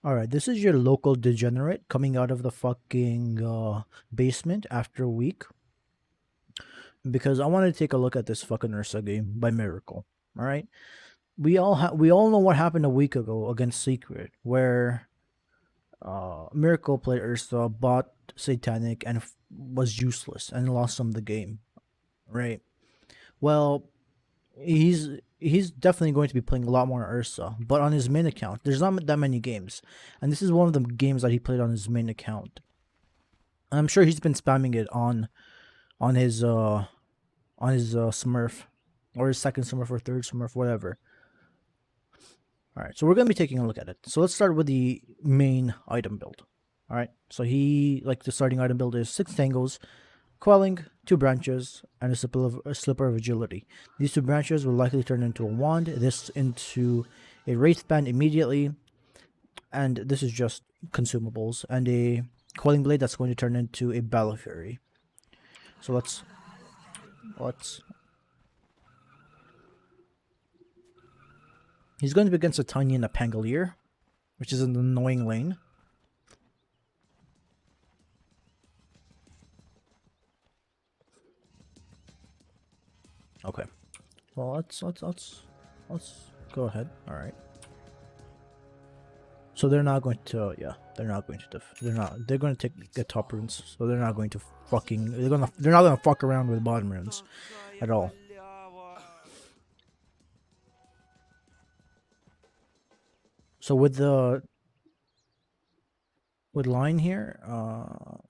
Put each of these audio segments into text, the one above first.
Alright, this is your local degenerate coming out of the fucking basement after a week because I wanted to take a look at this fucking Ursa game by Miracle. Alright? We all know what happened a week ago against Secret, where Miracle played Ursa, bought Satanic, and was useless and lost some of the game. Right? Well, he's definitely going to be playing a lot more Ursa, but on his main account, there's not that many games, and this is one of the games that he played on his main account. And I'm sure he's been spamming it on his Smurf, or his second Smurf or third Smurf, whatever. All right, so we're gonna be taking a look at it. So let's start with the main item build. All right, so the starting item build is 6 tangles, quelling, 2 branches, and a slipper of agility. These 2 branches will likely turn into a wand, this into a wraith band immediately, and this is just consumables, and a quelling blade that's going to turn into a battle fury. So let's he's going to be against a Tiny and a Pangolier, which is an annoying lane. Okay. Well, let's go ahead. All right. So they're not going to, yeah, they're not going to, they're going to get top runes. So they're not going to fucking, they're not going to fuck around with bottom runes at all. So with line here,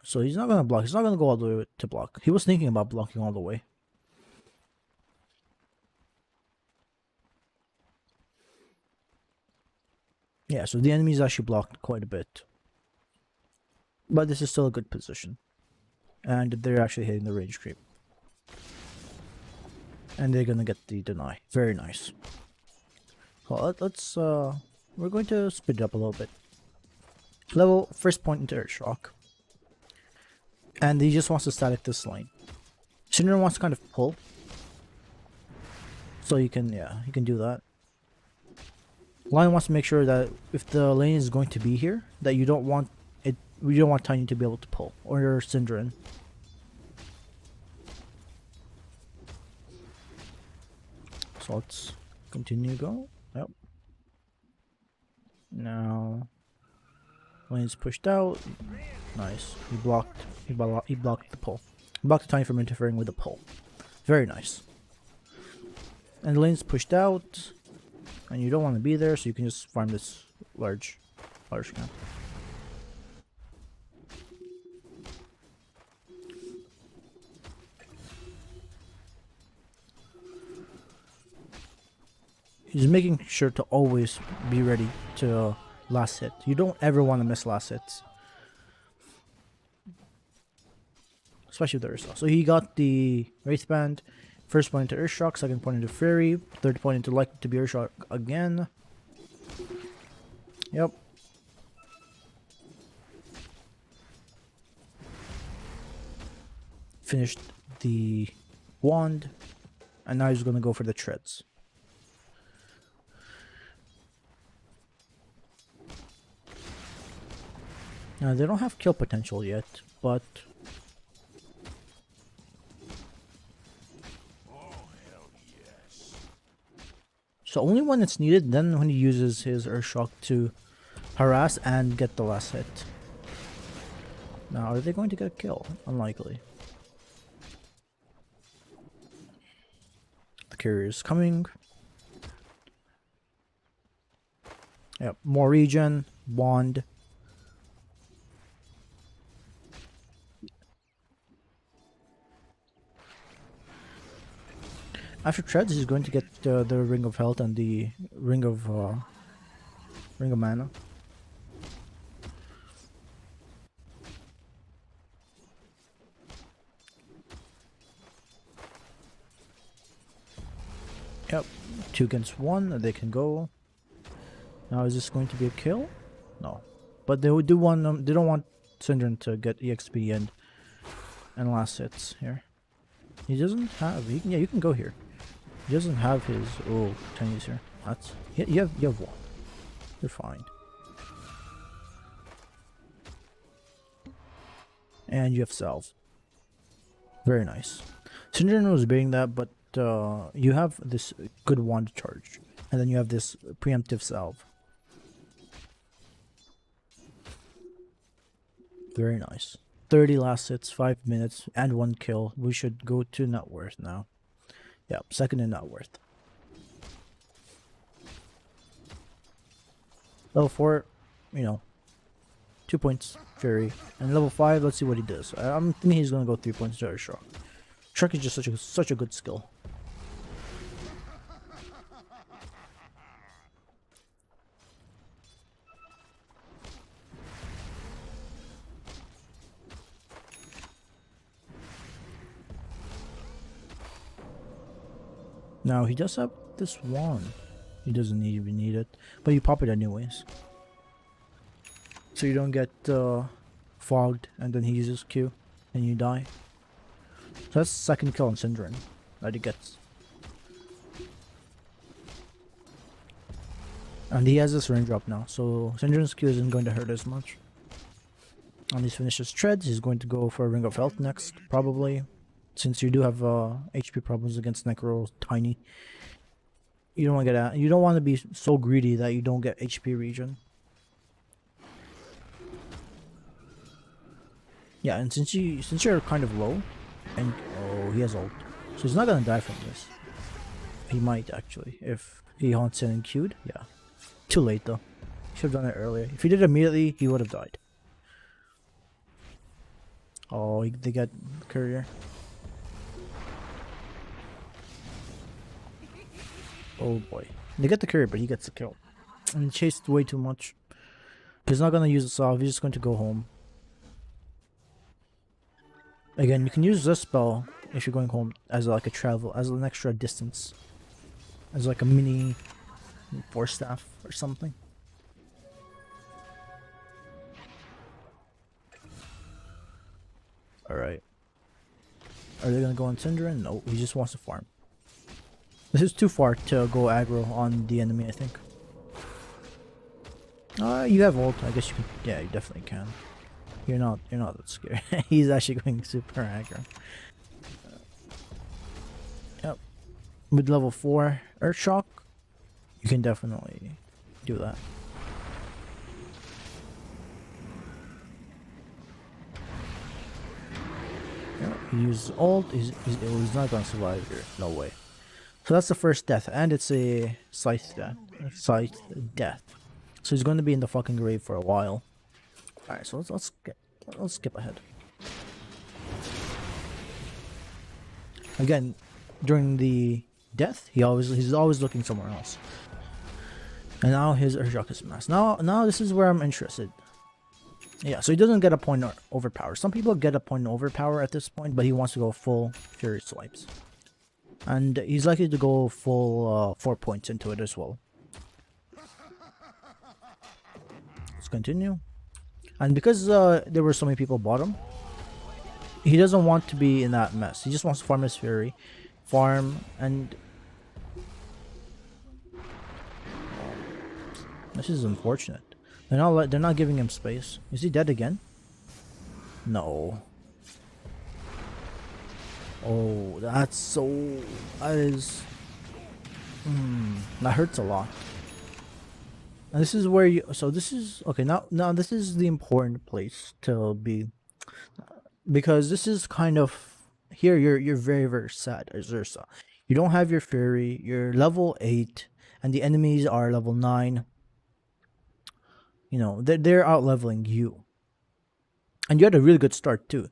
so he's not going to block. He's not going to go all the way to block. He was thinking about blocking all the way. Yeah, so the enemy's actually blocked quite a bit. But this is still a good position. And they're actually hitting the range creep. And they're gonna get the deny. Very nice. Well, we're going to speed it up a little bit. Level first point into Earthshock. And he just wants to static this lane. Syndrome wants to kind of pull. So you can, yeah, you can do that. Lion wants to make sure that if the lane is going to be here, that you don't want it. We don't want Tiny to be able to pull, or your Syndron. So let's continue go. Yep. Now, lane's pushed out. Nice. He blocked the pull. He blocked the Tiny from interfering with the pull. Very nice. And the lane's pushed out. And you don't want to be there, so you can just farm this large camp. He's making sure to always be ready to last hit. You don't ever want to miss last hits. Especially with the Ursa. So he got the Wraith Band. First point into Earthshock, second point into Fury, third point into likely to be Earthshock again. Yep. Finished the wand, and now he's gonna go for the treads. Now they don't have kill potential yet, but so only when it's needed, then when he uses his Earthshock to harass and get the last hit. Now, are they going to get a kill? Unlikely. The carrier is coming. Yep, more regen, wand. After treads, he's going to get the Ring of Health and the Ring of Mana. Yep, 2 against 1, they can go. Now is this going to be a kill? No, but they do want they don't want Syndron to get EXP and last hits here. He doesn't have. Yeah, you can go here. He doesn't have his. Oh, Chinese here. That's you have one. You're fine. And you have salve. Very nice. Syndrome was beating that, but you have this good wand charge. And then you have this preemptive salve. Very nice. 30 last hits, 5 minutes, and 1 kill. We should go to net worth now. Yep, second in net worth. Level 4, you know, 2 points, Fury. And level 5, let's see what he does. I'm thinking he's gonna go 3 points to Shark. Shark is just such a good skill. Now he does have this wand. He doesn't even need it, but you pop it anyways. So you don't get fogged, and then he uses Q, and you die. So that's the second kill on Syndrome that he gets. And he has this raindrop now, so Syndrome's Q isn't going to hurt as much. And he's finished his treads, he's going to go for a Ring of Health next, probably. Since you do have HP problems against Necro Tiny. You don't want to get out. You don't want to be so greedy that you don't get HP regen. Yeah, and since you're kind of low, and oh, he has ult, so he's not gonna die from this. He might actually if he haunts in and queued. Yeah, too late though. Should have done it earlier. If he did it immediately, he would have died. Oh, they got courier. Oh boy. They get the courier, but he gets the kill. And he chased way too much. He's not gonna use the salve, he's just going to go home. Again, you can use this spell if you're going home as like a travel, as an extra distance. As like a mini force staff or something. Alright. Are they gonna go on Syndrome? No, he just wants to farm. This is too far to go aggro on the enemy, I think. You have ult, I guess you can. Yeah, you definitely can. You're not that scared. He's actually going super aggro. Yep. With level 4 Earth Shock, you can definitely do that. Yep. He uses ult, he's not gonna survive here. No way. So that's the first death, and it's a scythe death. So he's going to be in the fucking grave for a while. All right, so let's skip ahead. Again, during the death, he's always looking somewhere else. And now his Urjak is masked. Now this is where I'm interested. Yeah, so he doesn't get a point overpower. Some people get a point overpower at this point, but he wants to go full Fury swipes. And he's likely to go full 4 points into it as well. Let's continue. And because there were so many people bottom, he doesn't want to be in that mess. He just wants to farm his Fury. Farm and... This is unfortunate. They're not giving him space. Is he dead again? No. Oh, that is... that hurts a lot. And this is where you... So this is... Okay, now this is the important place to be. Because this is kind of... Here, you're very, very sad as Ursa. You don't have your Fury, you're level 8, and the enemies are level 9. You know, they're out-leveling you. And you had a really good start too.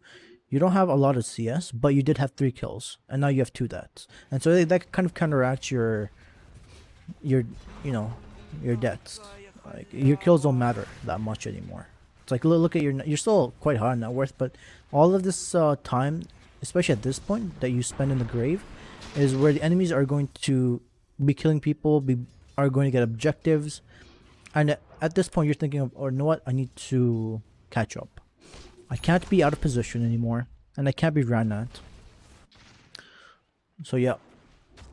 You don't have a lot of CS, but you did have 3 kills, and now you have 2 deaths, and so that kind of counteracts your deaths. Like your kills don't matter that much anymore. It's like look at you're still quite high on net worth, but all of this time, especially at this point that you spend in the grave, is where the enemies are going to be killing people, are going to get objectives, and at this point you're thinking of, oh, you know what, I need to catch up. I can't be out of position anymore, and I can't be ran at. So yeah,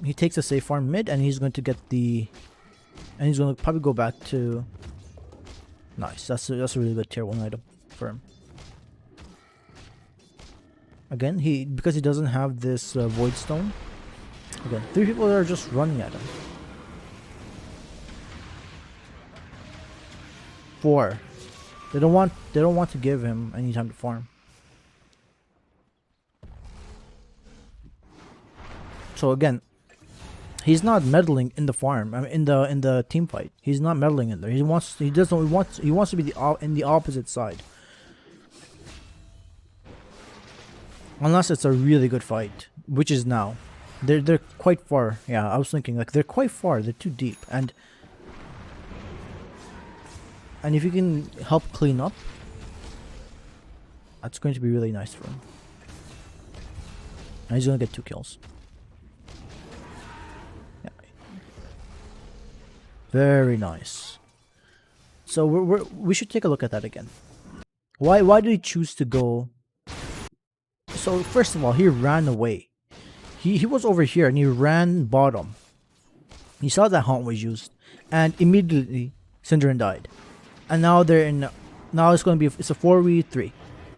he takes a safe farm mid, and he's going to get the, and he's going to probably go back to. Nice, that's a really good tier 1 item for him. Again, because he doesn't have this void stone. Again, 3 people are just running at him. 4. They don't want to give him any time to farm. So again, he's not meddling in the farm. I mean, in the team fight, he's not meddling in there. He wants to be in the opposite side. Unless it's a really good fight, which is now. They're quite far. Yeah, I was thinking like they're quite far. They're too deep, and if you can help clean up, that's going to be really nice for him. And he's gonna get 2 kills. Yeah. Very nice. So we should take a look at that again. Why did he choose to go? So first of all, he ran away. He was over here and he ran bottom. He saw that haunt was used, and immediately Synderen died. And now they're in. Now it's going to be. It's a 4v3.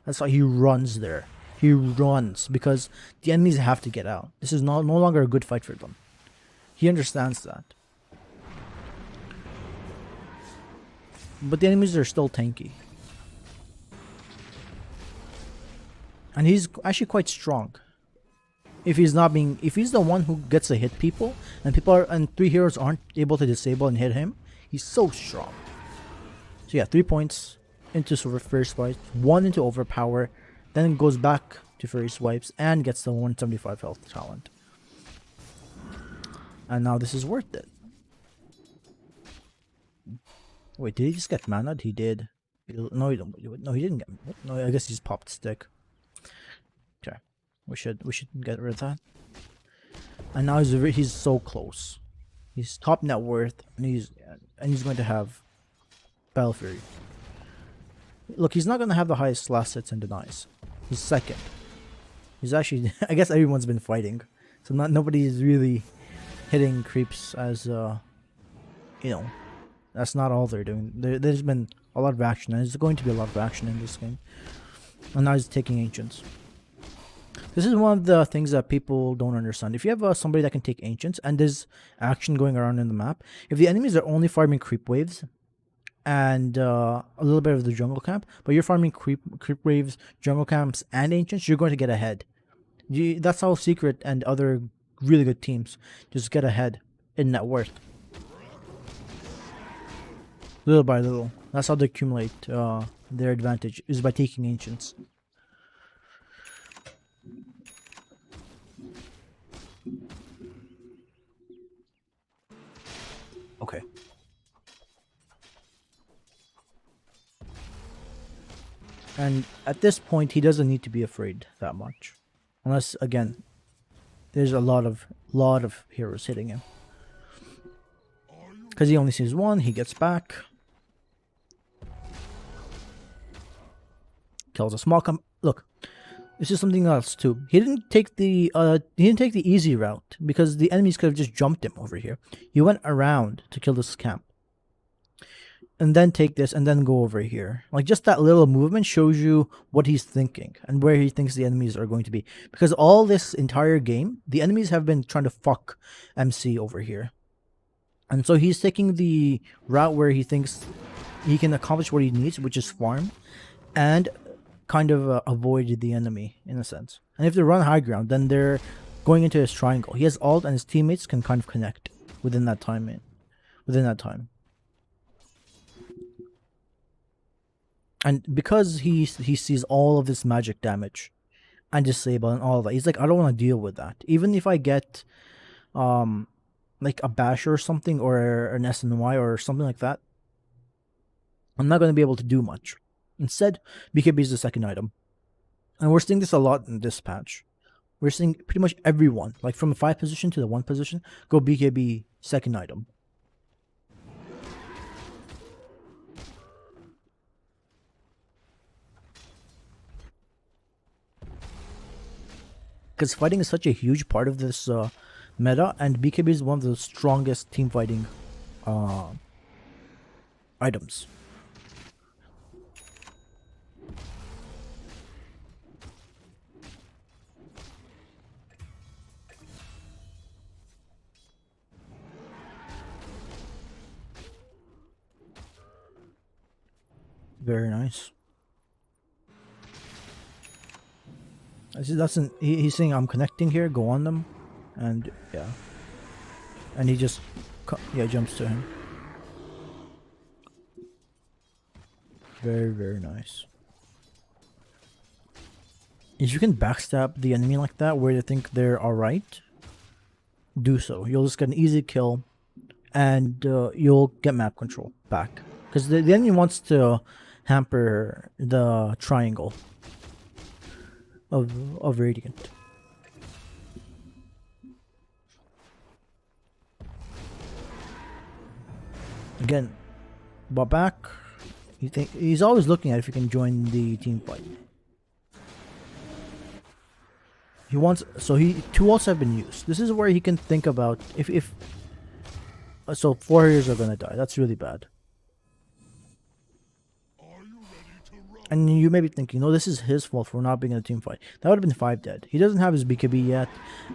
That's why he runs there. He runs because the enemies have to get out. This is no longer a good fight for them. He understands that. But the enemies are still tanky. And he's actually quite strong. If he's the one who gets to hit people, and 3 heroes aren't able to disable and hit him, he's so strong. So yeah, 3 points into first swipe, 1 into overpower, then goes back to first swipes and gets the 175 health talent. And now this is worth it. Wait, did he just get mana'd? He did. No, he didn't get. No, I guess he just popped stick. Okay, we should get rid of that. And now he's so close. He's top net worth, and he's going to have Battle Fury. Look, he's not going to have the highest last hits and denies. He's second. He's actually, I guess everyone's been fighting, so nobody is really hitting creeps as that's not all they're doing. There's been a lot of action, and there's going to be a lot of action in this game. And now he's taking ancients. This is one of the things that people don't understand. If you have somebody that can take ancients and there's action going around in the map, if the enemies are only farming creep waves and a little bit of the jungle camp, but you're farming creep waves, jungle camps, and ancients, you're going to get ahead. That's how Secret and other really good teams just get ahead in net worth. Little by little. That's how they accumulate their advantage, is by taking ancients. Okay. And at this point, he doesn't need to be afraid that much. Unless, again, there's a lot of heroes hitting him. Because he only sees one, he gets back. Kills a small look, this is something else too. He didn't take the easy route, because the enemies could have just jumped him over here. He went around to kill this camp. And then take this and then go over here. Like, just that little movement shows you what he's thinking and where he thinks the enemies are going to be. Because all this entire game, the enemies have been trying to fuck MC over here. And so he's taking the route where he thinks he can accomplish what he needs, which is farm, and kind of avoid the enemy, in a sense. And if they run high ground, then they're going into his triangle. He has ult, and his teammates can kind of connect within that time. And because he sees all of this magic damage and disable and all of that, he's like, I don't want to deal with that. Even if I get like a basher or something, or an SNY or something like that, I'm not going to be able to do much. Instead, BKB is the second item. And we're seeing this a lot in this patch. We're seeing pretty much everyone, like from the 5 position to the 1 position, go BKB second item. Because fighting is such a huge part of this meta, and BKB is one of the strongest team fighting items. Very nice. I see he's saying I'm connecting here, go on them. And yeah. And he just jumps to him. Very, very nice. If you can backstab the enemy like that where they think they're alright, do so. You'll just get an easy kill and you'll get map control back. Because the enemy wants to hamper the triangle of Radiant. Again, but back, he's always looking at if he can join the team fight. He wants, so two ults have been used. This is where he can think about if so 4 heroes are gonna die. That's really bad. And you may be thinking, no, this is his fault for not being in a team fight. That would have been 5 dead. He doesn't have his BKB yet,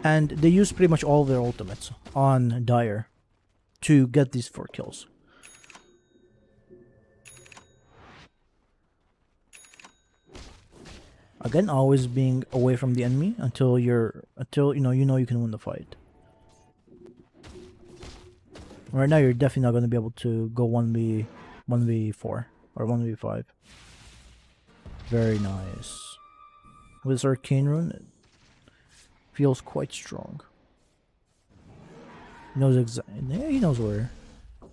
and they use pretty much all of their ultimates on Dire to get these 4 kills. Again, always being away from the enemy until you know you can win the fight. Right now, you're definitely not going to be able to go 1v4 or 1v5. Very nice. With this arcane rune, it feels quite strong. He knows exactly. Yeah, he knows where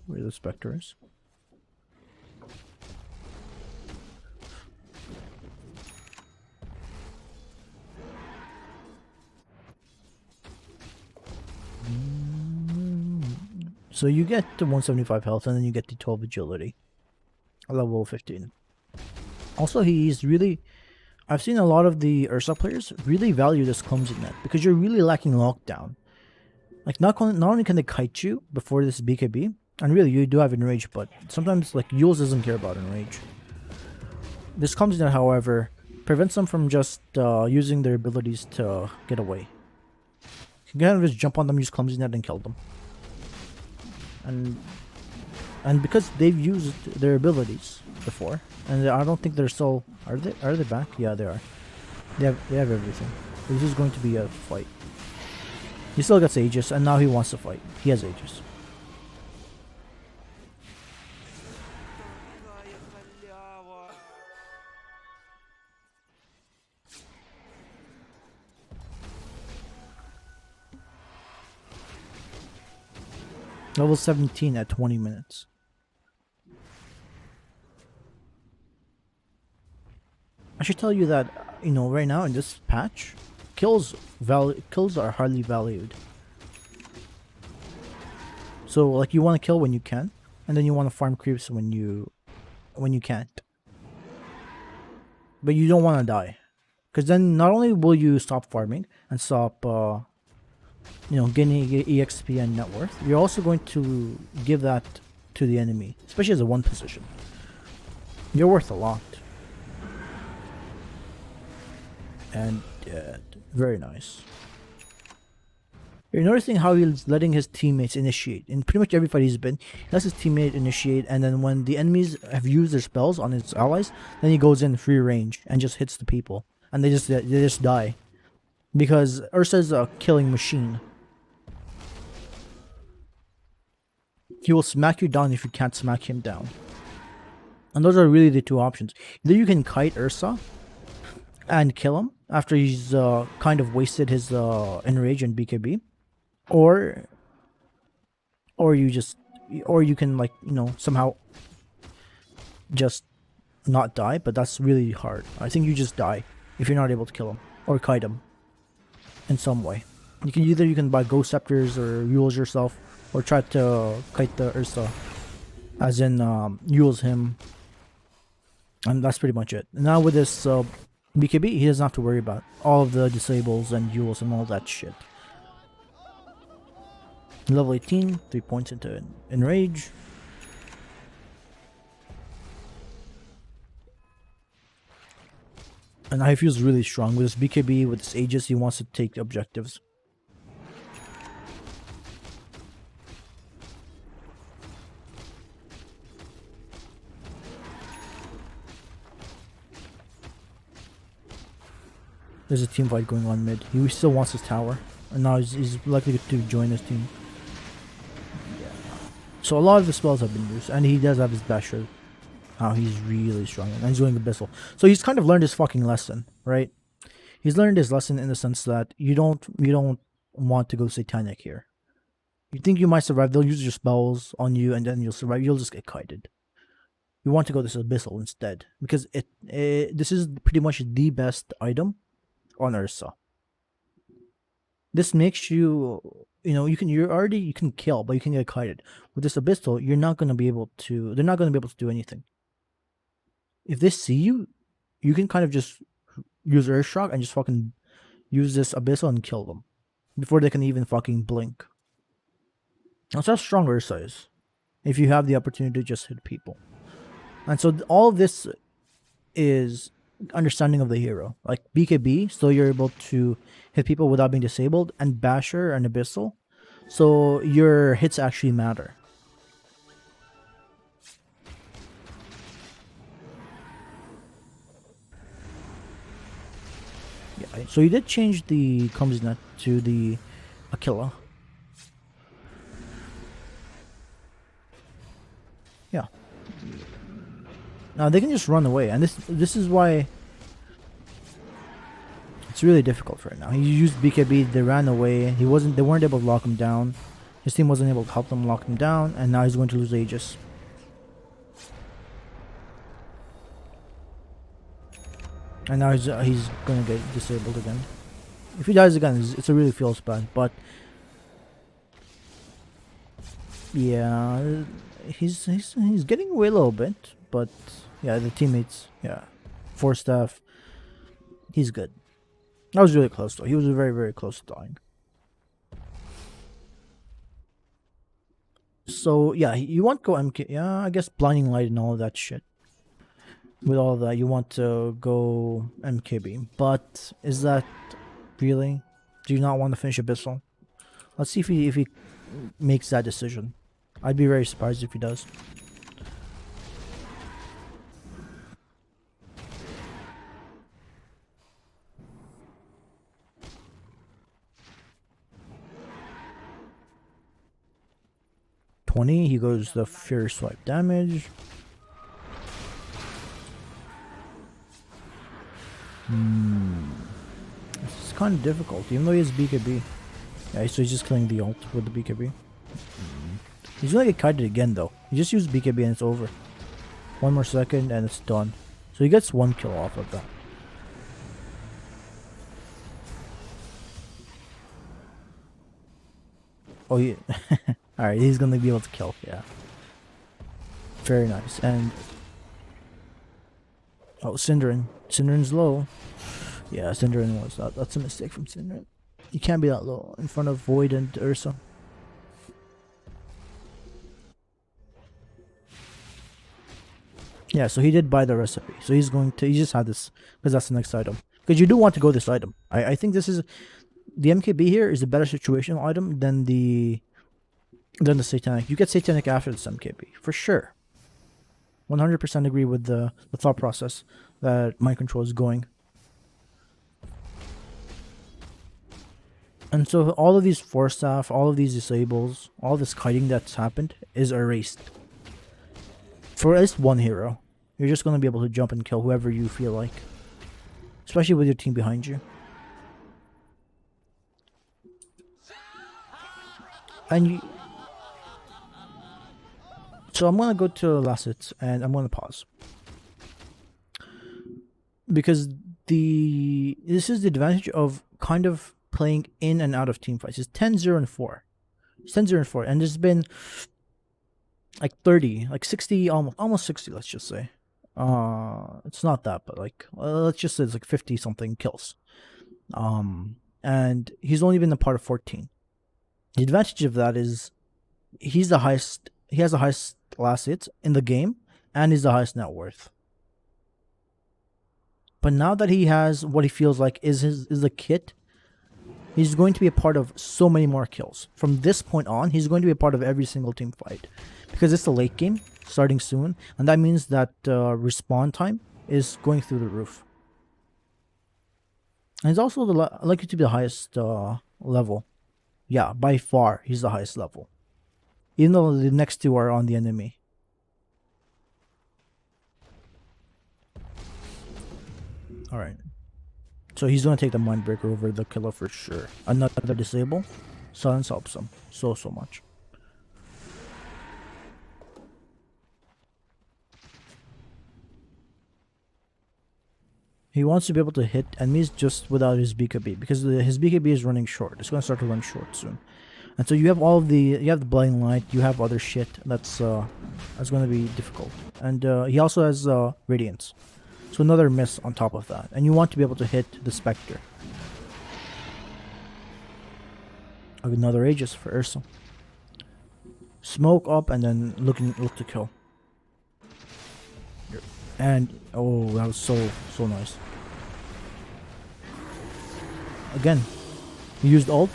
the Spectre is. So you get the 175 health and then you get the 12 agility. Level 15. Also, he's really... I've seen a lot of the Ursa players really value this clumsy net because you're really lacking lockdown. Like, not only can they kite you before this BKB, and really you do have enrage, but sometimes like Yules doesn't care about enrage. This clumsy net, however, prevents them from just using their abilities to get away. You can kind of just jump on them, use clumsy net, and kill them. And because they've used their abilities before, and I don't think they're still... Are they back? Yeah, they are. They have everything. This is going to be a fight. He still gets Aegis, and now he wants to fight. He has Aegis. Level 17 at 20 minutes. I should tell you that, you know, right now in this patch, kills are hardly valued. So like you want to kill when you can, and then you want to farm creeps when you can't. But you don't want to die, because then not only will you stop farming and stop gaining EXP and net worth, you're also going to give that to the enemy, especially as a 1 position. You're worth a lot. And very nice. You're noticing how he's letting his teammates initiate. In pretty much every fight he's been, he lets his teammate initiate, and then when the enemies have used their spells on his allies, then he goes in free range and just hits the people. And they just die. Because Ursa's a killing machine. He will smack you down if you can't smack him down. And those are really the 2 options. Either you can kite Ursa and kill him after he's kind of wasted his enrage and BKB, or you can, like, somehow just not die, but that's really hard. I think you just die if you're not able to kill him or kite him in some way. You can buy ghost scepters or Yules yourself, or try to kite the Ursa, as in Yules him, and that's pretty much it. Now with this BKB, he doesn't have to worry about all of the disables and Yules and all that shit. Level 18, 3 points into enrage. And now he feels really strong with his BKB, with his Aegis. He wants to take objectives. There's a team fight going on mid. He still wants his tower, and now he's likely to join his team. Yeah. So a lot of the spells have been used, and he does have his Basher. He's really strong, and he's going Abyssal. So he's kind of learned his fucking lesson, right? He's learned his lesson in the sense that you don't want to go Satanic here. You think you might survive, they'll use your spells on you, and then you'll survive. You'll just get kited. You want to go this Abyssal instead, because this is pretty much the best item on Ursa. This makes you you can kill, but you can get kited. With this Abyssal, they're not gonna be able to do anything. If they see you, you can kind of just use Earth Shock and just fucking use this Abyssal and kill them before they can even fucking blink. That's how strong Ursa is, if you have the opportunity to just hit people. And so all of this is understanding of the hero. Like BKB, so you're able to hit people without being disabled, and Basher and Abyssal, so your hits actually matter. Yeah, so you did change the Clumsy Net to the Aquila. Yeah. Now they can just run away, and this is why it's really difficult right now. He used BKB, they ran away. They weren't able to lock him down. His team wasn't able to help them lock him down, and now he's going to lose Aegis. And now he's gonna get disabled again. If he dies again, it's a really feels bad. But yeah, he's getting away a little bit. But yeah, the teammates, yeah, 4 staff, he's good. That was really close though. He was very, very close to dying. So yeah, you want to go MK. Yeah, I guess Blinding Light and all of that shit. With all of that, you want to go MKB. But is that really? Do you not want to finish Abyssal? Let's see if he makes that decision. I'd be very surprised if he does. He goes the Fury Swipe damage. This is kind of difficult, even though he has BKB. Yeah, so he's just killing the ult with the BKB. He's gonna get kited again though. He just used BKB and it's over. 1 more second and it's done. So he gets 1 kill off of that. Oh, yeah. Alright, he's gonna be able to kill, yeah. Very nice. And oh, Synderen. Synderen's low. Yeah, Synderen was that. That's a mistake from Synderen. You can't be that low in front of Void and Ursa. Yeah, so he did buy the recipe. So he just had this because that's the next item. Because you do want to go this item. I think this is the MKB here is a better situational item than the Satanic. You get Satanic after this MKB for sure. 100% agree with the thought process that Mind Control is going. And so all of these 4 staff, all of these disables, all this kiting that's happened is erased. For at least one hero, you're just going to be able to jump and kill whoever you feel like. Especially with your team behind you. And so I'm going to go to last hits and I'm going to pause. Because this is the advantage of kind of playing in and out of team fights. It's 10-0 and 4. It's 10-0 and 4. And there's been like 30, like 60, almost 60, let's just say. It's not that, but like, let's just say it's like 50 something kills. And he's only been a part of 14. The advantage of that is he has the highest last hits in the game, and he's the highest net worth. But now that he has what he feels like is the kit, he's going to be a part of so many more kills. From this point on, he's going to be a part of every single team fight. Because it's the late game, starting soon, and that means that respawn time is going through the roof. And he's also likely to be the highest level. Yeah, by far, he's the highest level. Even though the next two are on the enemy. Alright. So he's gonna take the Mindbreaker over the killer for sure. Another disable. Silence helps him so much. He wants to be able to hit enemies just without his BKB because his BKB is running short. It's gonna start to run short soon. And so you have you have the blinding light, you have other shit that's gonna be difficult. And he also has radiance. So another miss on top of that. And you want to be able to hit the Spectre. Another Aegis for Ursa. Smoke up and then look to kill. And oh, that was so nice. Again, you used ult.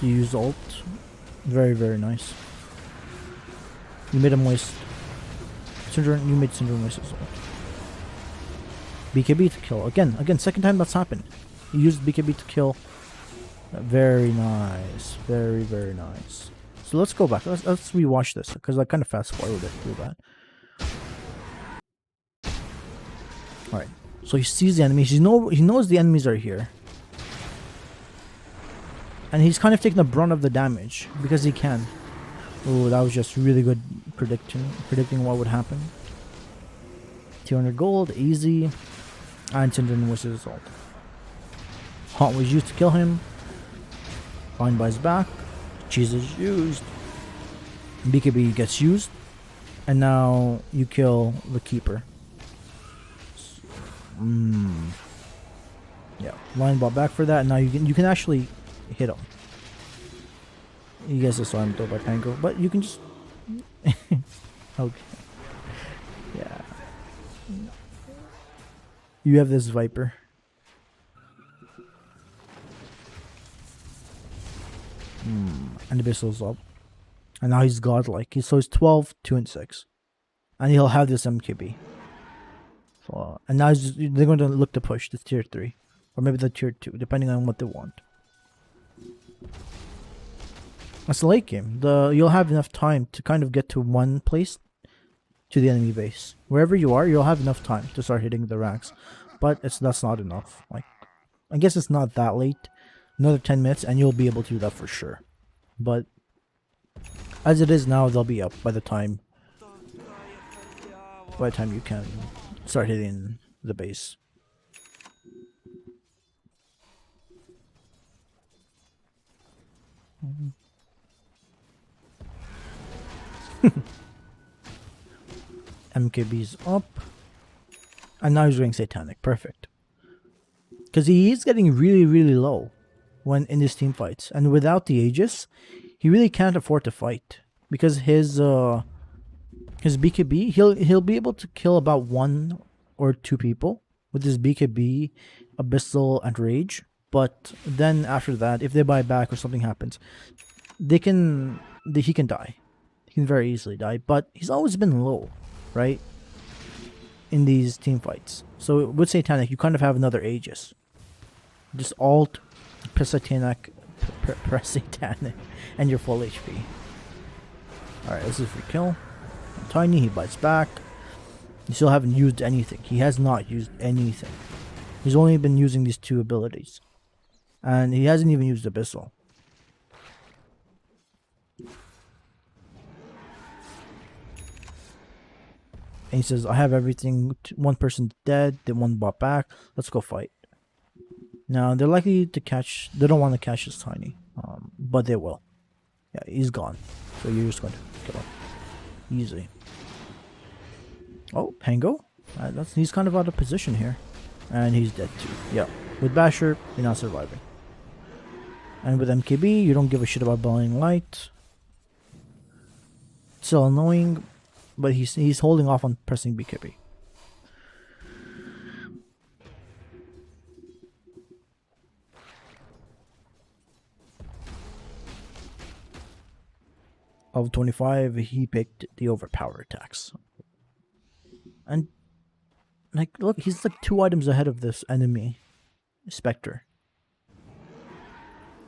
Very nice. You made him waste. You made Syndrome waste his ult. BKB to kill. Again, second time that's happened. You used BKB to kill. Very nice. Very nice. So let's go back. Let's rewatch this because I kind of fast forwarded through that. Alright. So he sees the enemies. He knows the enemies are here. And he's kind of taking the brunt of the damage because he can. Oh, that was just really good predicting what would happen. 200 gold, easy. And Syndrome was his ult. Haunt was used to kill him. Bind by his back. Cheese is used. BKB gets used. And now you kill the Keeper. Yeah, line bought back for that. And now you can actually hit him. You guys just saw him throw by Pango, but you can just okay. Yeah. You have this Viper. And Abyssal's up. And now he's godlike. So he's 12, 2 and 6. And he'll have this MKB. So, and now they're going to look to push the tier 3. Or maybe the tier 2, depending on what they want. That's the late game. You'll have enough time to kind of get to one place to the enemy base. Wherever you are, you'll have enough time to start hitting the racks. But that's not enough. Like, I guess it's not that late. Another 10 minutes and you'll be able to do that for sure. But as it is now, they'll be up by the time you can start hitting the base. MKB's up. And now he's going Satanic. Perfect. Because he is getting really low when in his team fights. And without the Aegis, he really can't afford to fight. Because his BKB, he'll be able to kill about 1 or 2 people with his BKB, Abyssal, and Rage. But then after that, if they buy back or something happens, he can die. He can very easily die. But he's always been low, right? In these team fights. So with Satanic, you kind of have another Aegis. Just alt, press Satanic, and you're full HP. Alright, this is free kill. Tiny, he bites back. You still haven't used anything. He has not used anything. He's only been using these 2 abilities. And he hasn't even used Abyssal. And he says, I have everything. 1 person dead, then 1 bought back. Let's go fight. Now, they're likely to catch... They don't want to catch this Tiny. But they will. Yeah, he's gone. So you're just going to kill him. Easy. Oh, Pango? He's kind of out of position here. And he's dead too. Yeah. With Basher, you're not surviving. And with MKB, you don't give a shit about Blinding Light. Still annoying, but he's holding off on pressing BKB. Of 25, he picked the overpower attacks. And like, look, he's like 2 items ahead of this enemy Spectre.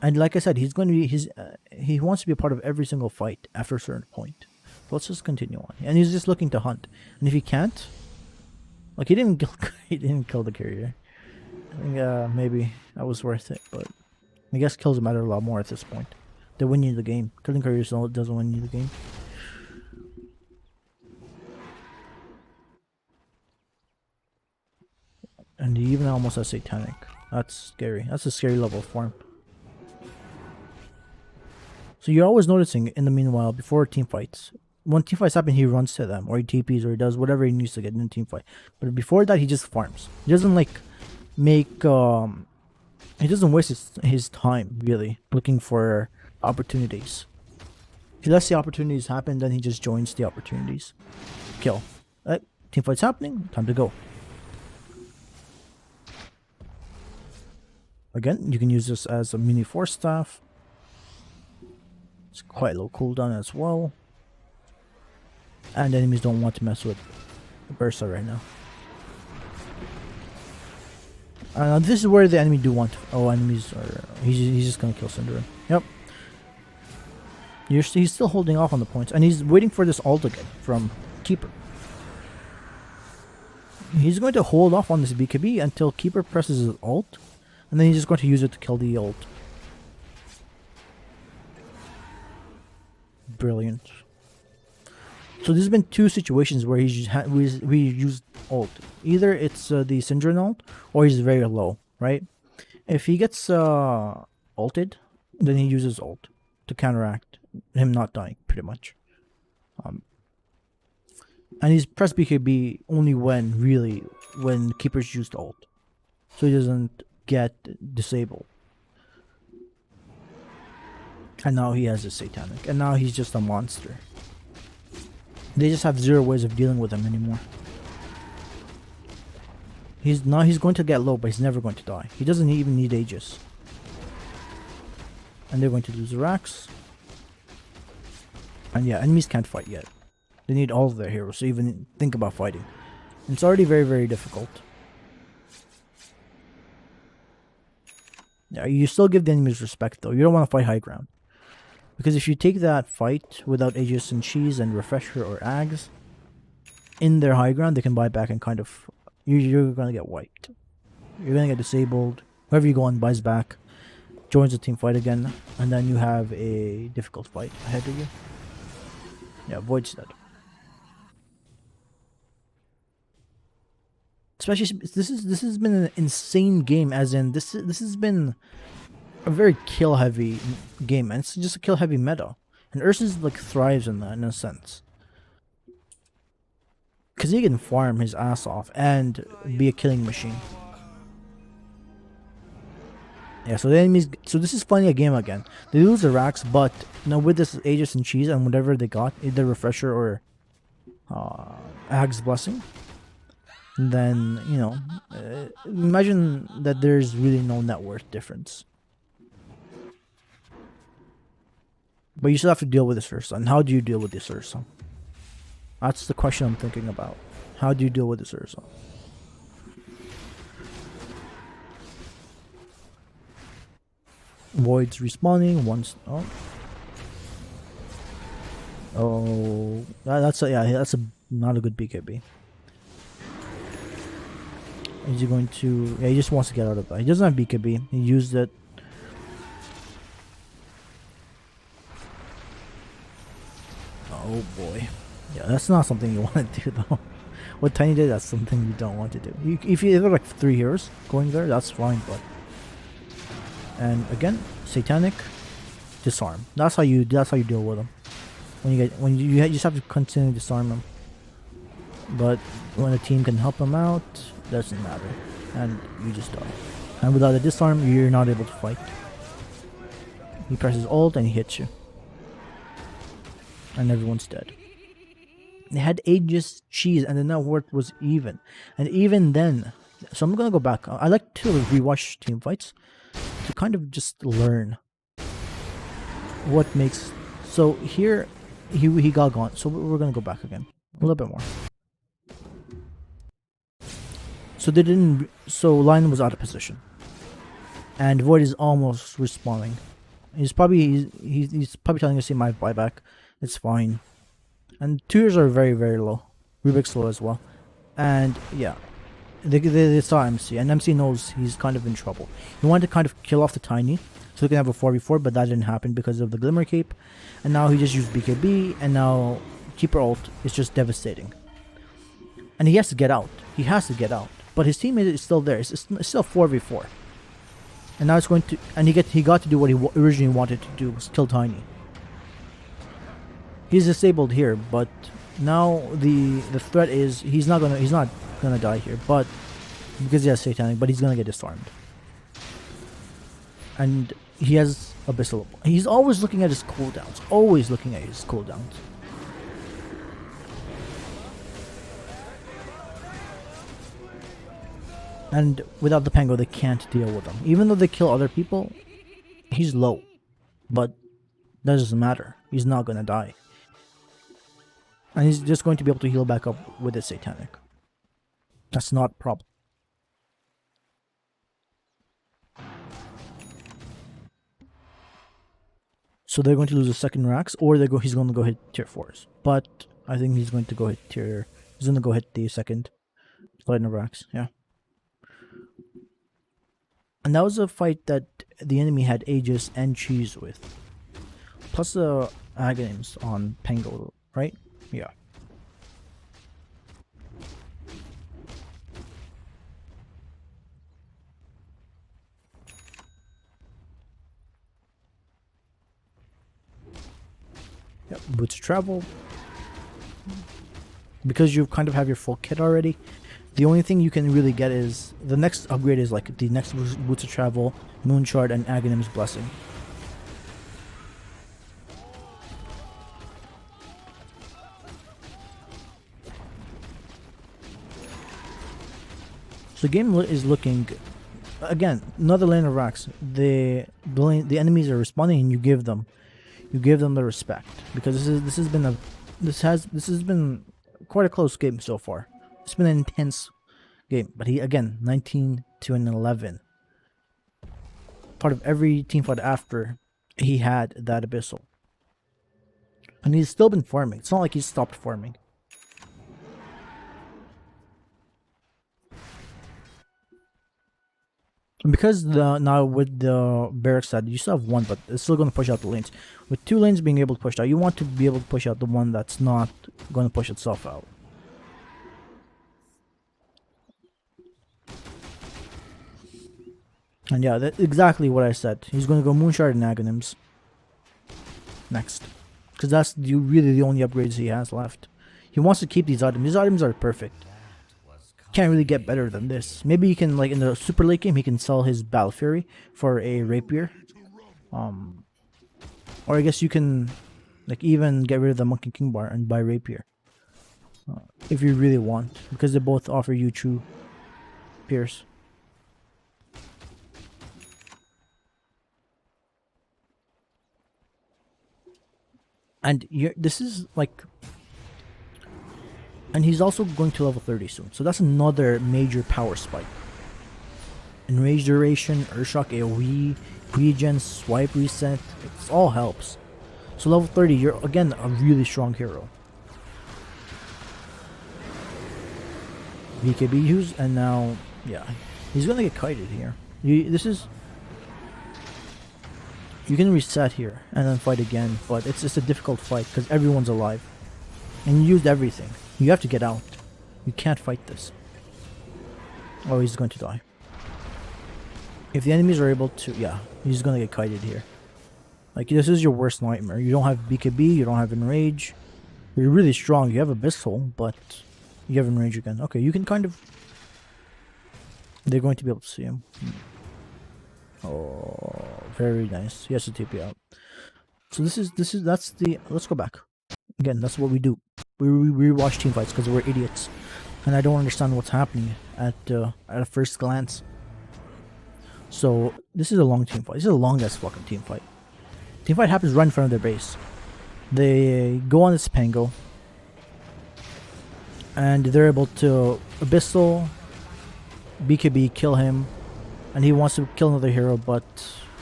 And like I said, he's going to be he wants to be a part of every single fight after a certain point. So let's just continue on. And he's just looking to hunt. And if he can't, like he didn't he didn't kill the carrier. I think maybe that was worth it, but I guess kills matter a lot more at this point. They win you the game. Killing carriers doesn't win you the game. And he even almost has satanic. That's scary. That's a scary level of form. So you're always noticing in the meanwhile, before team fights, when team fights happen, he runs to them, or he TPs, or he does whatever he needs to get in a team fight. But before that, he just farms. He doesn't like make he doesn't waste his time really looking for opportunities. He lets the opportunities happen, then he just joins the opportunities. Kill. Team fight's happening, time to go. Again, you can use this as a mini force staff. It's quite low cooldown as well. And enemies don't want to mess with Ursa right now. This is where the enemy do want. Oh, enemies are. He's just gonna kill Syndrome. Yep. He's still holding off on the points, and he's waiting for this ult again from Keeper. He's going to hold off on this BKB until Keeper presses his ult, and then he's just going to use it to kill the ult. Brilliant. So there's been two situations where we used ult. Either it's the Syndrome ult, or he's very low, right? If he gets ulted, then he uses ult to counteract him not dying, pretty much. And he's pressed BKB only when Keeper's used ult, so he doesn't get disabled. And now he has a satanic, and now he's just a monster. They just have zero ways of dealing with him anymore. He's going to get low, but he's never going to die. He doesn't even need Aegis. And they're going to lose the racks. And yeah, enemies can't fight yet. They need all of their heroes to even think about fighting. And it's already very, very difficult. Yeah, you still give the enemies respect though. You don't want to fight high ground. Because if you take that fight without Aegis and Cheese and Refresher or Ags in their high ground, they can buy back and kind of... You're going to get wiped. You're going to get disabled. Whoever you go on buys back, joins the team fight again, and then you have a difficult fight ahead of you. Yeah, Void's dead. Especially, this has been an insane game, as in this has been a very kill heavy game, and it's just a kill heavy meta, and Ursa's like thrives in that in a sense, because he can farm his ass off and be a killing machine. Yeah, so the enemies, so this is finally a game again. They lose the racks, but with this Aegis and Cheese and whatever they got, either Refresher or Ag's Blessing, then imagine that there's really no net worth difference. But you still have to deal with this Ursa. And how do you deal with this Ursa? That's the question I'm thinking about. How do you deal with this Ursa? Void's respawning once. That's not a good BKB. Is he going to... Yeah, he just wants to get out of that. He doesn't have BKB. He used it. Oh boy. Yeah, that's not something you want to do though. What Tiny did, that's something you don't want to do. If you have like 3 heroes going there, that's fine, but... And again, Satanic, disarm. That's how you deal with them. When you just have to continue to disarm them. But when a team can help them out, doesn't matter, and you just die. And without a disarm, you're not able to fight. He presses ult and he hits you, and everyone's dead. They had Aegis, Cheese, and the net worth was even. And even then, so I'm gonna go back. I like to rewatch team fights to kind of just learn what makes. So here, he got gone. So we're gonna go back again a little bit more. So they didn't. So Lion was out of position, and Void is almost respawning. He's probably telling us he might buy back. It's fine. And 2 years are very, very low. Rubik's low as well. And yeah, they saw MC, and MC knows he's kind of in trouble. He wanted to kind of kill off the Tiny so he can have a 4v4, but that didn't happen because of the Glimmer Cape. And now he just used BKB, and now Keeper ult is just devastating. And he has to get out. He has to get out. But his teammate is still there. It's still 4v4. And now it's going to, and he got to do what he originally wanted to do, was kill Tiny. He's disabled here, but now the threat is he's not gonna die here, but because he has Satanic, but he's gonna get disarmed. And he has Abyssal. He's always looking at his cooldowns. Always looking at his cooldowns. And without the Pango, they can't deal with him. Even though they kill other people, he's low. But that doesn't matter. He's not gonna die. And he's just going to be able to heal back up with his Satanic. That's not a problem. So they're going to lose the second Rax, or he's going to go hit tier 4s. But I think he's going to go hit he's going to go hit the second Lightning Rax, yeah. And that was a fight that the enemy had Aegis and Cheese with. Plus the Aghanims on Pango, right? Yeah. Yep, Boots of Travel. Because you kind of have your full kit already, the only thing you can really get is the next upgrade is like the next Boots of Travel, Moonshard, and Aghanim's Blessing. So the game is looking, again, another lane of racks. The enemies are responding, and you give them the respect, because this has been quite a close game so far. It's been an intense game, but he again 19-11. Part of every team fight after he had that Abyssal, and he's still been farming. It's not like he's stopped farming. Because now with the barracks side, you still have one, but it's still going to push out the lanes. With 2 lanes being able to push out, you want to be able to push out the one that's not going to push itself out. And yeah, that's exactly what I said. He's going to go Moonshard and Aghanims next, because that's really the only upgrades he has left. He wants to keep these items. These items are perfect. Can't really get better than this. Maybe he can, like in the super late game, he can sell his Battle Fury for a Rapier. Or I guess you can like even get rid of the Monkey King bar and buy Rapier. If you really want, because they both offer you true Pierce. And this is like, and he's also going to level 30 soon, so that's another major power spike. Enrage duration, Earthshock AoE, regen, swipe reset, it all helps. So level 30, you're again a really strong hero. BKB use, and now, yeah, he's gonna get kited here. You can reset here and then fight again, but it's just a difficult fight because everyone's alive. And you used everything. You have to get out. You can't fight this. Oh, he's going to die. If the enemies are able to, yeah, he's gonna get kited here. Like, this is your worst nightmare. You don't have BKB, you don't have Enrage. You're really strong. You have Abyssal, but you have Enrage again. Okay, you can kind of... They're going to be able to see him. Oh, very nice. He has to TP out. So that's the... Let's go back. Again, that's what we do. We watch team fights because we're idiots. And I don't understand what's happening at a first glance. So, this is a long team fight. This is the longest fucking team fight. Team fight happens right in front of their base. They go on this Pango. And they're able to Abyssal, BKB, kill him. And he wants to kill another hero, but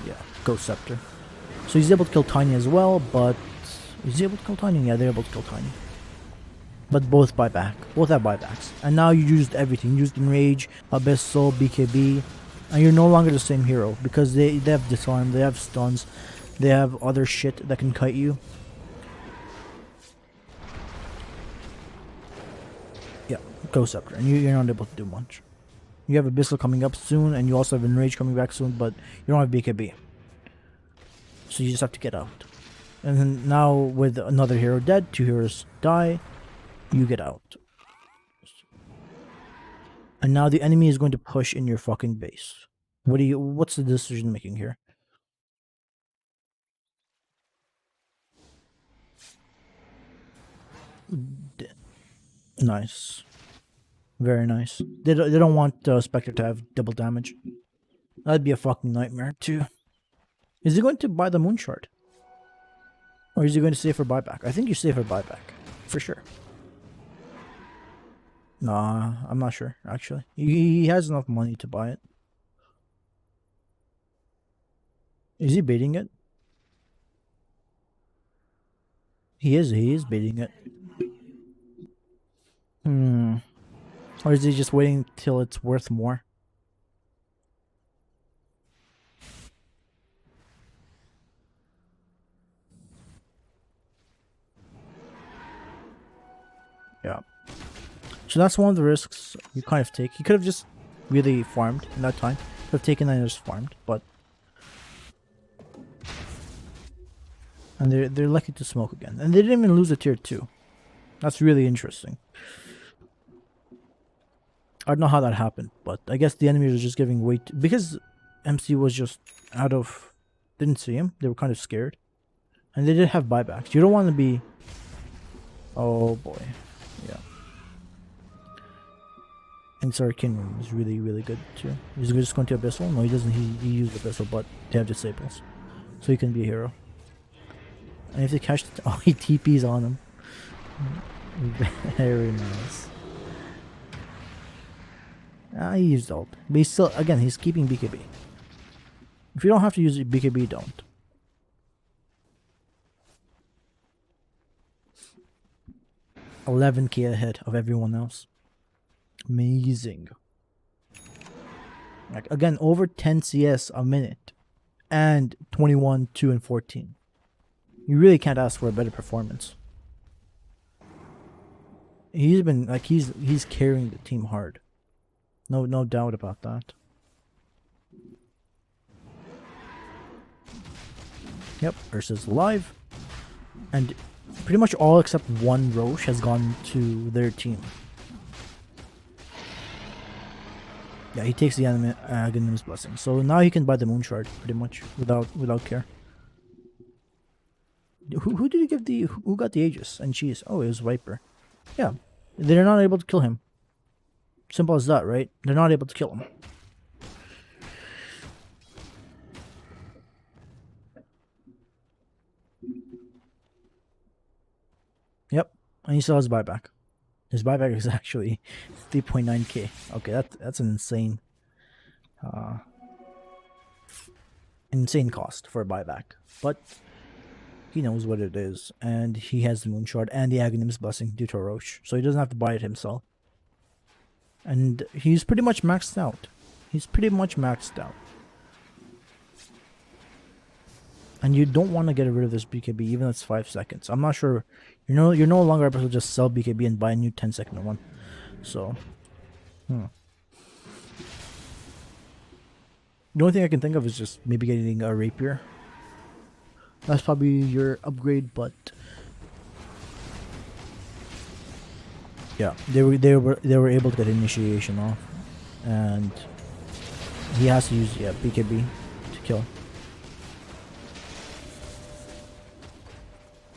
yeah, Ghost Scepter. So he's able to kill Tiny as well, but is he able to kill Tiny? Yeah, they're able to kill Tiny. But both buyback. Both have buybacks. And now you used everything. You used Enrage, Abyssal, BKB. And you're no longer the same hero. Because they have Disarm, they have stuns, they have other shit that can kite you. Yeah, Ghost Scepter. And you're not able to do much. You have Abyssal coming up soon, and you also have Enrage coming back soon, but you don't have BKB. So you just have to get out. And then now with another hero dead, 2 heroes die, you get out. And now the enemy is going to push in your fucking base. What's the decision making here? Nice. Very nice. They don't want Spectre to have double damage. That'd be a fucking nightmare too. Is he going to buy the Moon Shard? Or is he going to save for buyback? I think you save for buyback. For sure. Nah, I'm not sure, actually. He has enough money to buy it. Is he baiting it? He is baiting it. Or is he just waiting till it's worth more? Yeah. So that's one of the risks you kind of take. He could have just really farmed in that time. Could have taken that and just farmed, but... And they're lucky to smoke again. And they didn't even lose a tier 2. That's really interesting. I don't know how that happened, but I guess the enemy was just giving way to... Because MC was just out of... Didn't see him. They were kind of scared. And they did have buybacks. You don't want to be... Oh boy. Yeah. And King is really, really good too. He's just going to Abyssal? No, he doesn't. He used Abyssal, but they have Disables. So he can be a hero. And if they catch... Oh, he TPs on him. Very nice. He used ult. But he's still... Again, he's keeping BKB. If you don't have to use BKB, don't. $11k ahead of everyone else. Amazing. Like, again, over 10 CS a minute. And 21, 2, and 14. You really can't ask for a better performance. He's been like he's carrying the team hard. No doubt about that. Yep, Ursa's alive. And pretty much all except one Roche has gone to their team. Yeah, he takes the Aghanim's Blessing. So now he can buy the Moon Shard pretty much without care. Who did he give the... Who got the Aegis and Cheese? Oh, it was Viper. Yeah. They're not able to kill him. Simple as that, right? They're not able to kill him. Yep. And he still has buyback. His buyback is actually 3.9k. Okay, that's an insane... insane cost for a buyback. But... he knows what it is, and he has the Moon Shard and the Aghanim's Blessing due to Roche, so he doesn't have to buy it himself. And he's pretty much maxed out. He's pretty much maxed out. And you don't want to get rid of this BKB, even if it's 5 seconds. I'm not sure. You're no longer able to just sell BKB and buy a new 10-second one. So, The only thing I can think of is just maybe getting a Rapier. That's probably your upgrade, but yeah, they were able to get initiation off, and he has to use BKB to kill,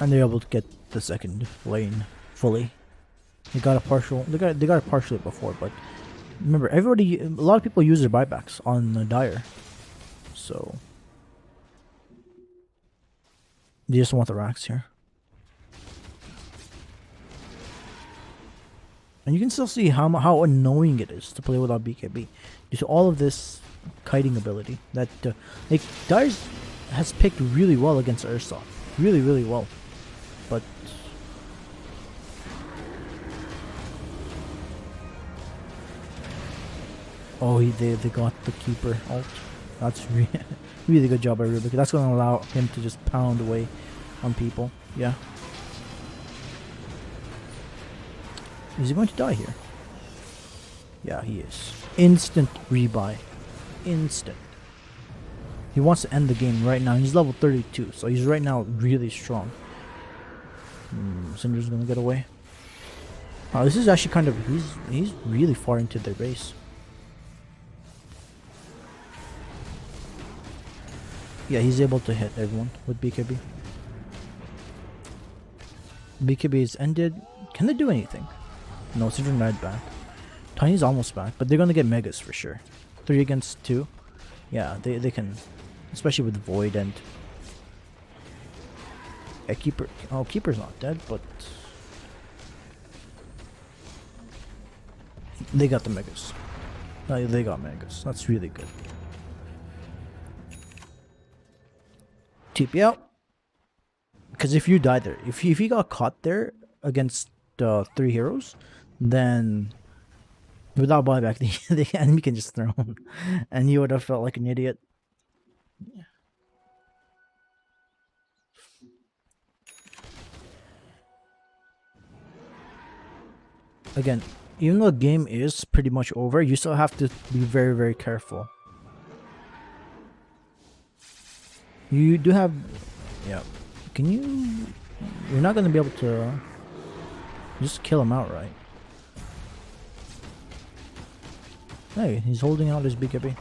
and they're able to get the second lane fully. They got it partially before, but remember, a lot of people use their buybacks on the Dire, so. You just want the racks here. And you can still see how annoying it is to play without BKB due to all of this kiting ability that like Darius has picked really well against Ursa, really well, but oh, they got the keeper ult. That's really good job by Rubik. That's going to allow him to just pound away on people. Yeah. Is he going to die here? Yeah, he is. Instant rebuy. Instant. He wants to end the game right now. He's level 32, so he's right now really strong. Cinder's gonna get away. Oh, this is actually kind of... He's really far into their base. Yeah, he's able to hit everyone with BKB. BKB is ended. Can they do anything? No, Cinder died back. Tiny's almost back, but they're gonna get Megas for sure. 3 against 2. Yeah, they can, especially with Void and a Keeper. Oh, Keeper's not dead, but they got the Megas. No, they got Megas. That's really good. TP out. Because if you die there, if he got caught there against 3 heroes, then without buyback, the enemy can just throw him, and you would have felt like an idiot. Again, even though the game is pretty much over, you still have to be very careful. You do have... Yeah. Can you... You're not going to be able to just kill him outright. Hey, he's holding out his BKB.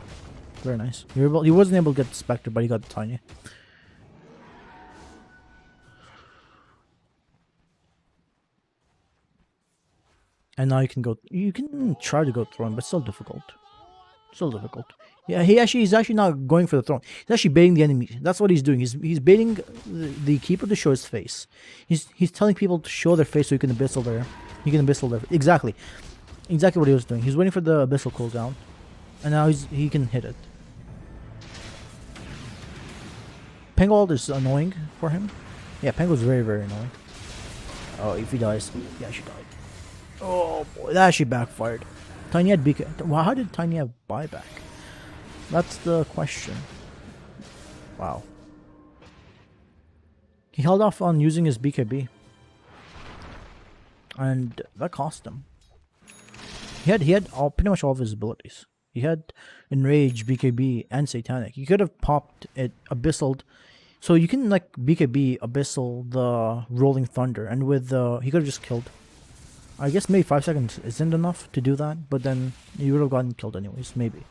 Very nice. He wasn't able to get the Spectre, but he got the Tiny. And now you can go... You can try to go throne, but it's still difficult. Still difficult. Yeah, he's actually not going for the throne. He's actually baiting the enemy. That's what he's doing. He's baiting the keeper to show his face. He's telling people to show their face so you can abyssal there. You can abyssal there. Exactly what he was doing. He's waiting for the abyssal cooldown, and now he can hit it. Pengold is annoying for him. Yeah, Pengold's very annoying. Oh, if he dies, yeah, she died. Oh boy, that actually backfired. Tiny had BK. Well, how did Tiny have buyback? That's the question. Wow. He held off on using his BKB. And that cost him. He had pretty much all of his abilities. He had Enrage, BKB, and Satanic. He could have popped it, Abyssal. So you can like BKB, Abyssal, the Rolling Thunder, and with he could have just killed. I guess maybe 5 seconds isn't enough to do that, but then you would have gotten killed anyways, maybe.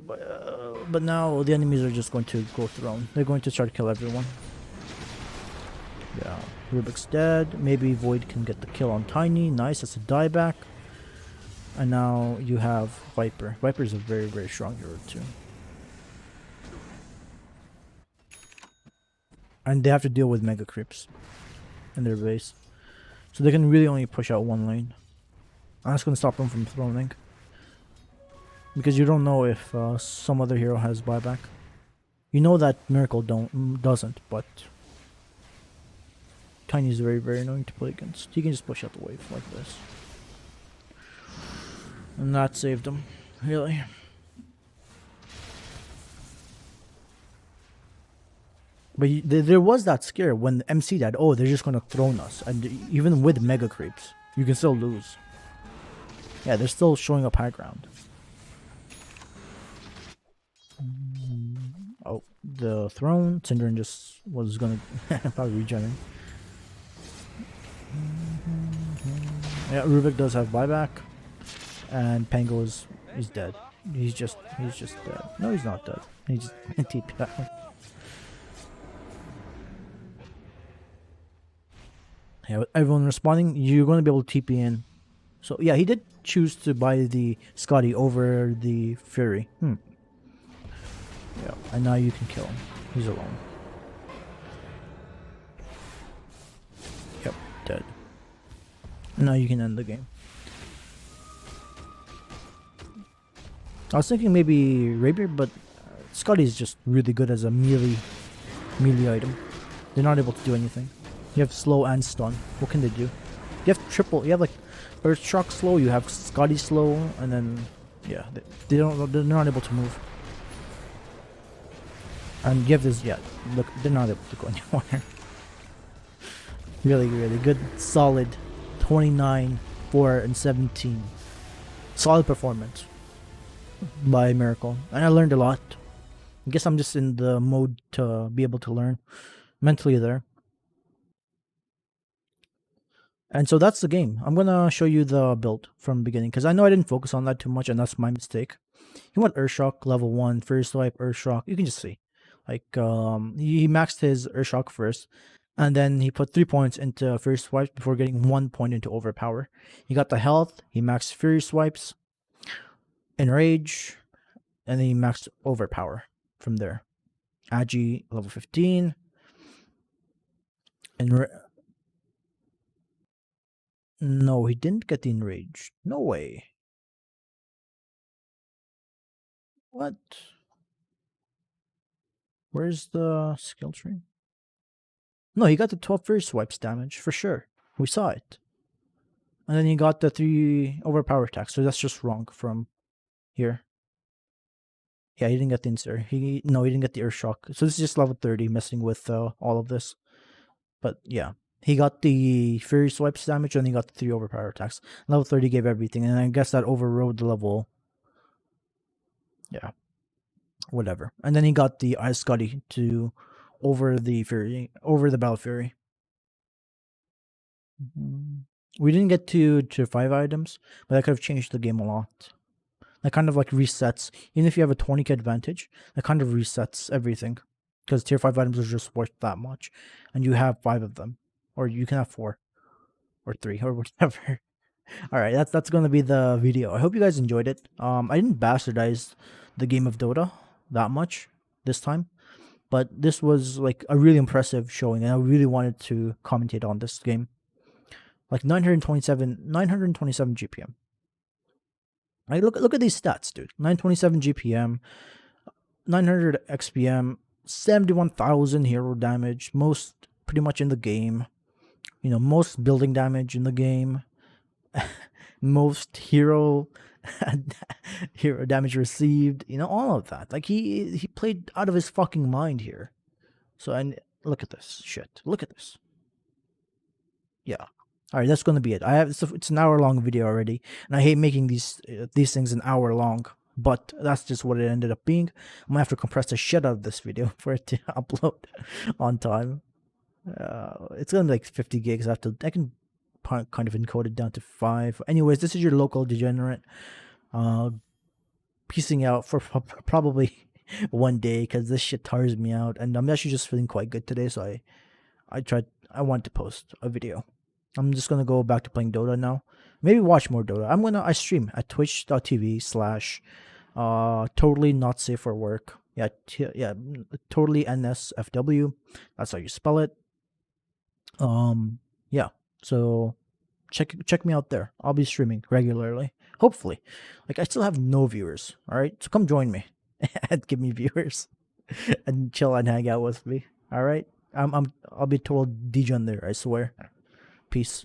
But now the enemies are just going to go throne. They're going to try to kill everyone. Yeah, Rubik's dead. Maybe Void can get the kill on Tiny. Nice, that's a dieback. And now you have Viper. Viper is a very strong hero too. And they have to deal with Mega Creeps in their base. So they can really only push out one lane. And that's going to stop them from throning. Because you don't know if some other hero has buyback. You know that Miracle doesn't, but Tiny is very annoying to play against. He can just push out the wave like this. And that saved him, really. But there was that scare when the MC died. Oh, they're just going to throne us. And even with Mega Creeps, you can still lose. Yeah, they're still showing up high ground. Oh, the throne. Synderen just was gonna probably regenerate. Yeah, Rubik does have buyback, and Pango is dead. He's just dead. No, he's not dead. He just TP out. Yeah, with everyone responding, you're going to be able to TP in. So yeah, he did choose to buy the Scotty over the Fury. Yeah, and now you can kill him. He's alone. Yep, dead. Now you can end the game. I was thinking maybe Rapier, but Scotty's just really good as a melee item. They're not able to do anything. You have slow and stun. What can they do? You have triple. You have like Earth Shock slow. You have Scotty slow, and then yeah, they don't. They're not able to move. And you have this. Yeah, look, they're not able to go anywhere. Really good, solid. 29, 4, and 17. Solid performance by Miracle, and I learned a lot. I guess I'm just in the mode to be able to learn mentally there. And so that's the game. I'm gonna show you the build from the beginning because I know I didn't focus on that too much, and that's my mistake. He went Urshock level 1, first swipe, Urshock. You can just see. Like he maxed his Urshock first, and then he put 3 points into first swipe before getting 1 point into overpower. He got the health, he maxed Fury swipes, Enrage, and then he maxed overpower from there. Agi level 15. And no, he didn't get the Enrage. No way. What? Where's the skill tree? No, he got the 12 Fury swipes damage for sure. We saw it. And then he got the 3 overpower attacks, so that's just wrong from here. Yeah, he didn't get the insert. He didn't get the Earthshock. So this is just level 30 messing with all of this. But yeah, he got the Fury swipes damage and he got the 3 overpower attacks. Level 30 gave everything, and I guess that overrode the level. Yeah, whatever. And then he got the Ice Scotty to over the Battle Fury. We didn't get to 5 items, but that could have changed the game a lot. That kind of like resets, even if you have a 20k advantage, that kind of resets everything. Because tier 5 items are just worth that much. And you have 5 of them. Or you can have 4. Or 3, or whatever. Alright, that's gonna be the video. I hope you guys enjoyed it. I didn't bastardize the game of Dota that much this time. But this was like a really impressive showing, and I really wanted to commentate on this game. Like 927 GPM. Like look at these stats, dude. 927 GPM, 900 XPM, 71,000 hero damage, most pretty much in the game. You know, most building damage in the game. Most hero damage received. You know, all of that. Like he played out of his fucking mind here. So, and look at this shit. Look at this. Yeah. All right, that's going to be it. It's an hour-long video already, and I hate making these things an hour long, but that's just what it ended up being. I'm gonna have to compress the shit out of this video for it to upload on time. It's gonna be like 50 gigs. I can kind of encode it down to 5. Anyways, this is your local degenerate. Piecing out for probably one day because this shit tires me out, and I'm actually just feeling quite good today, so I want to post a video. I'm just gonna go back to playing Dota now. Maybe watch more Dota. I stream at twitch.tv/ totally not safe for work. Yeah, totally NSFW. That's how you spell it. Yeah. So check me out there. I'll be streaming regularly. Hopefully. Like I still have no viewers. Alright? So come join me and give me viewers. And chill and hang out with me. Alright? I'll be total degen there, I swear. Peace.